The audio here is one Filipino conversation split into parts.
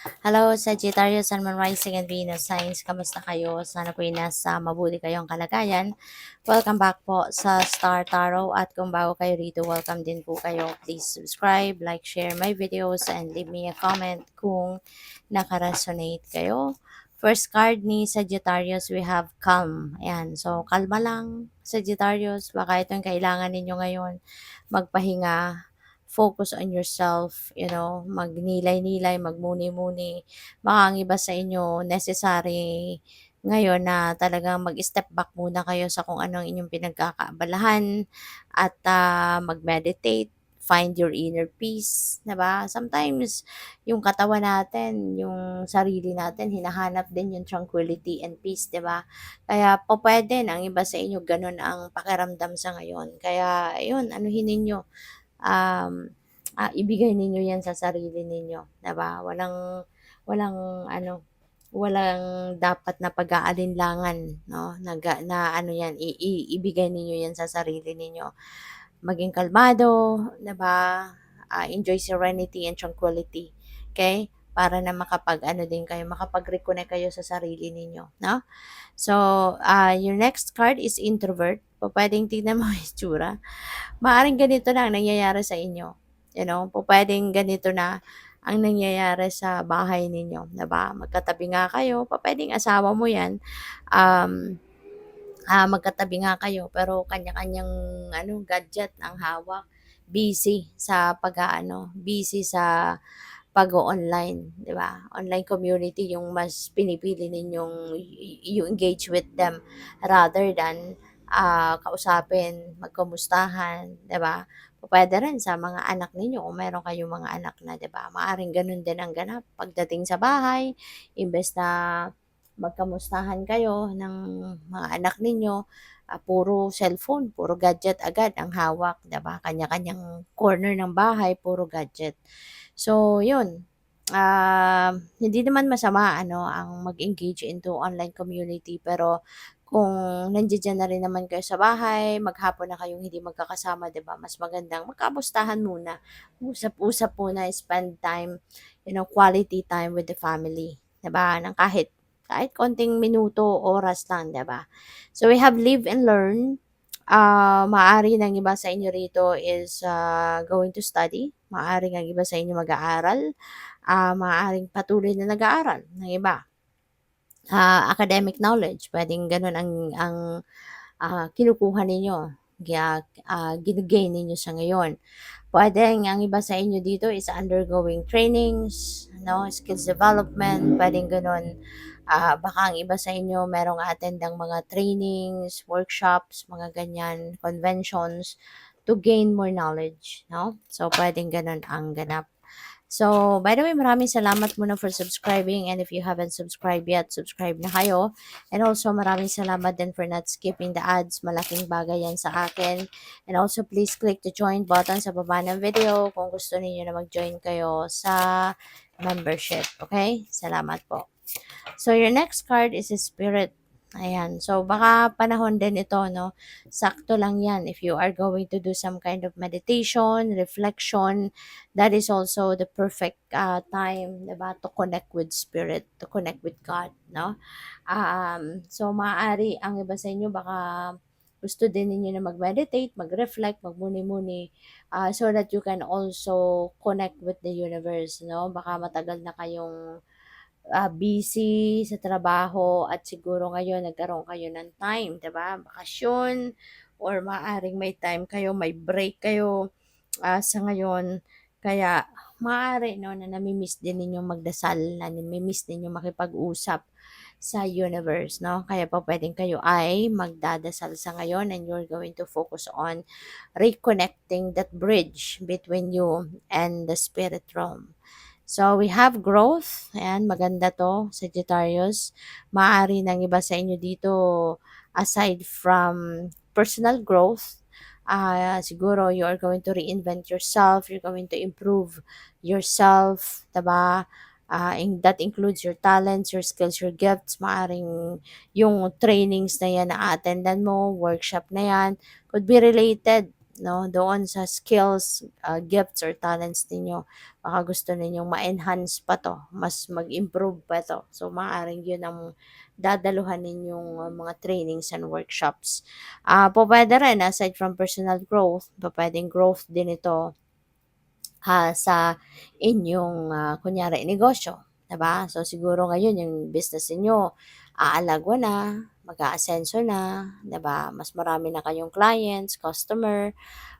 Hello, Sagittarius and Moon Rising and Venus Signs. Kamusta kayo? Sana po nasa mabuti kayong kalagayan. Welcome back po sa Star Tarot at kung bago kayo rito, welcome din po kayo. Please subscribe, like, share my videos and leave me a comment kung nakaresonate kayo. First card ni Sagittarius, we have calm. Ayan, so kalma lang Sagittarius. Baka itong kailangan ninyo ngayon magpahinga, focus on yourself, magnilay-nilay, magmuni-muni. Baka ang iba sa inyo necessary ngayon na talagang mag-step back muna kayo sa kung ano ang inyong pinagkakaabalahan at mag-meditate, find your inner peace, 'di ba? Sometimes yung katawan natin, yung sarili natin, hinahanap din yung tranquility and peace, 'di ba? Kaya po pwede ang iba sa inyo ganun ang pakiramdam sa ngayon. Kaya ayun, anuhin ninyo, um, ibigay ninyo 'yan sa sarili ninyo, 'di ba? Walang walang ano, walang dapat na pag-aalinlangan, 'no, na ano 'yan, ibigay ninyo 'yan sa sarili ninyo. Maging kalmado, 'di ba? Enjoy serenity and tranquility, okay? Para na makapag-ano din kayo, makapag-reconnect kayo sa sarili ninyo, 'no? So, your next card is introvert. Pupuwedeng tignan mo yung itsura. Maaaring ganito na ang nangyayari sa inyo, pupuwedeng ganito na ang nangyayari sa bahay ninyo, 'di ba? Magkatabi nga kayo, pupuwedeng asawa mo 'yan, um, magkatabi nga kayo pero kanya-kanyang gadget ang hawak. Busy sa pag-aano, busy sa pag-o-online, 'di ba? Online community yung mas pinipili ninyong you engage with them rather than, kausapin, magkamustahan, 'di ba? Pupuwede rin sa mga anak ninyo kung meron kayong mga anak na, 'di ba? Maaaring gano'n din ang ganap pagdating sa bahay, imbes na magkamustahan kayo ng mga anak ninyo, puro cellphone, puro gadget agad ang hawak, 'di ba? Kanya-kanyang corner ng bahay puro gadget. So, yun. Hindi naman masama ang mag-engage into online community pero kung nandiyan na rin naman kayo sa bahay, maghapon na kayong hindi magkakasama, 'di ba? Mas magandang magkamustahan muna. Usap-usap muna, spend time, quality time with the family, 'di ba? Ng kahit konting minuto, oras lang, 'di ba? So we have live and learn. Maaari ng iba sa inyo rito is going to study. Maaari ang iba sa inyo mag-aaral. Maaaring patuloy na nag-aaral ng iba. Academic knowledge, pwedeng ganun ang kinukuha ninyo, gine-gain ninyo sa ngayon. Puwedeng ang iba sa inyo dito is undergoing trainings, skills development, puwedeng gano'n. Baka ang iba sa inyo merong attend-ang mga trainings, workshops, mga ganyan, conventions to gain more knowledge, 'no? So, puwedeng gano'n ang ganap. So, by the way, maraming salamat muna for subscribing and if you haven't subscribed yet, subscribe na kayo. And also, maraming salamat din for not skipping the ads. Malaking bagay yan sa akin. And also, please click the join button sa baba ng video kung gusto niyo na mag-join kayo sa membership. Okay? Salamat po. So, your next card is a Spirit. Ayan. So, baka panahon din ito, no? Sakto lang yan. If you are going to do some kind of meditation, reflection, that is also the perfect time, diba? To connect with Spirit, to connect with God, no? So, maaari ang iba sa inyo, baka gusto din ninyo na mag-meditate, mag-reflect, magmuni-muni, so that you can also connect with the universe, no? Baka matagal na kayong busy sa trabaho at siguro ngayon nagkaroon kayo ng time, 'di ba? Bakasyon or maaring may time kayo, may break kayo sa ngayon. Kaya maaari no na nami-miss din ninyong magdasal, na nami-miss ninyong makipag-usap sa universe, no? Kaya pa pwedeng kayo ay magdadasal sa ngayon and you're going to focus on reconnecting that bridge between you and the spirit realm. So, we have growth. Ayan, maganda to, Sagittarius. Maaari ng iba sa inyo dito, aside from personal growth, siguro you are going to reinvent yourself, you're going to improve yourself, diba? That includes your talents, your skills, your gifts. Maaring yung trainings na yan na attendan mo, workshop na yan, could be related no, doon sa skills, gifts or talents ninyo. Baka gusto ninyong ma-enhance pa 'to, mas mag-improve pa 'to. So, maaaring 'yun ang dadaluhan ninyong mga trainings and workshops. Pupuwede rin aside from personal growth, pupuwedeng growth din ito sa inyong, kunyari negosyo, 'di ba? So, siguro ngayon yung business ninyo aalagwa na, mag-aasenso na, 'di ba? Mas marami na kayong clients, customer,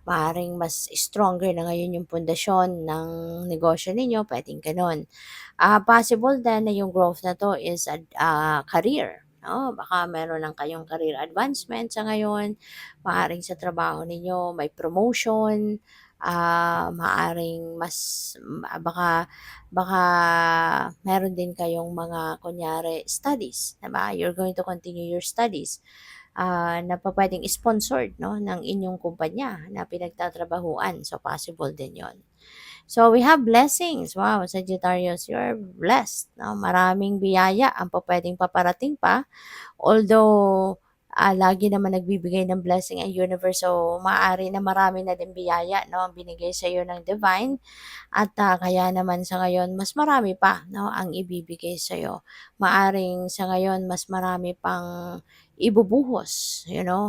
maaaring mas stronger na ngayon yung pundasyon ng negosyo ninyo, puwedeng gano'n. Possible din na yung growth na 'to is career, 'no? Baka meron lang kayong career advancement sa ngayon, maaaring sa trabaho ninyo may promotion, maaaring baka baka meron din kayong mga kunyari studies, 'di ba? You're going to continue your studies, na pupuwedeng sponsored 'no, ng inyong kumpanya na pinagtatrabahuan. So, possible din 'yon. So, we have blessings. Wow, Sagittarius, you're blessed, 'no? Maraming biyaya ang pupuwedeng paparating pa. Although, lagi naman nagbibigay ng blessing ang universe, so maaari na marami na din biyaya 'no, ang binigay sa'yo ng divine at, kaya naman sa ngayon mas marami pa 'no, ang ibibigay sa'yo. Maaring sa ngayon mas marami pang ibubuhos,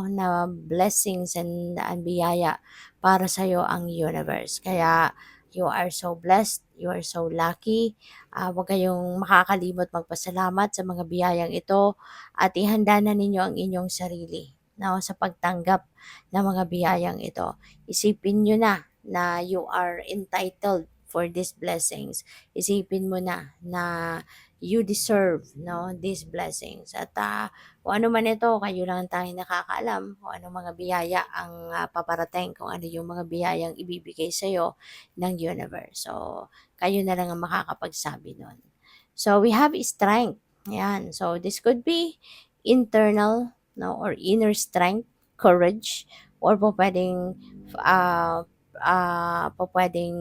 na blessings and biyaya para sa'yo ang universe. Kaya you are so blessed, you are so lucky. Huwag kayong makakalimot magpasalamat sa mga biyayang ito at ihanda na ninyo ang inyong sarili 'no, sa pagtanggap ng mga biyayang ito. Isipin niyo na you are entitled for these blessings. Isipin mo na you deserve 'no, these blessings at, kung ano man ito kayo lang ang tanging nakakaalam kung anong mga biyaya ang, paparating, kung ano yung mga biyayang ibibigay sa'yo ng universe. So, kayo na lang ang makakapagsabi nun. So, we have strength, yan. So, this could be internal 'no, or inner strength, courage, or pupuwedeng, ah, pupuwedeng,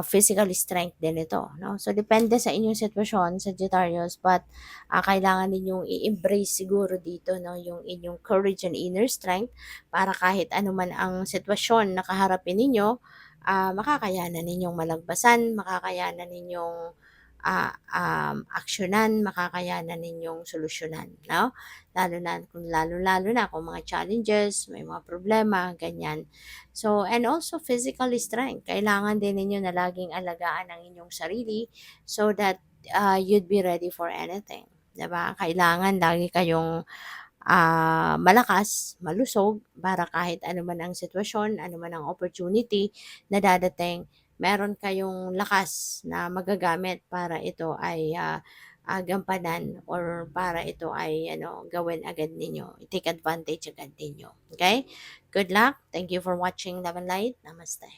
physical strength din ito 'no. So, depende sa inyong sitwasyon, Sagittarius, but, kailangan ninyong i-embrace siguro dito 'no, yung inyong courage and inner strength para kahit ano man ang sitwasyon na kaharapin ninyo, makakayanan ninyong malagpasan, makakayanan ninyong, aksiyunan, makakayanan ninyong solusyonan 'no. Lalo-lalo na kung mga challenges, may mga problema, ganyan. So, and also physical strength. Kailangan din ninyo na laging alagaan ang inyong sarili so that, you'd be ready for anything, 'di ba? Kailangan lagi kayong, malakas, malusog para kahit ano man ang sitwasyon, ano man ang opportunity na dadating, meron kayong lakas na magagamit para ito ay, gampanan or para ito ay ano, gawin agad ninyo, take advantage agad ninyo, okay? Good luck. Thank you for watching Love and Light. Namaste.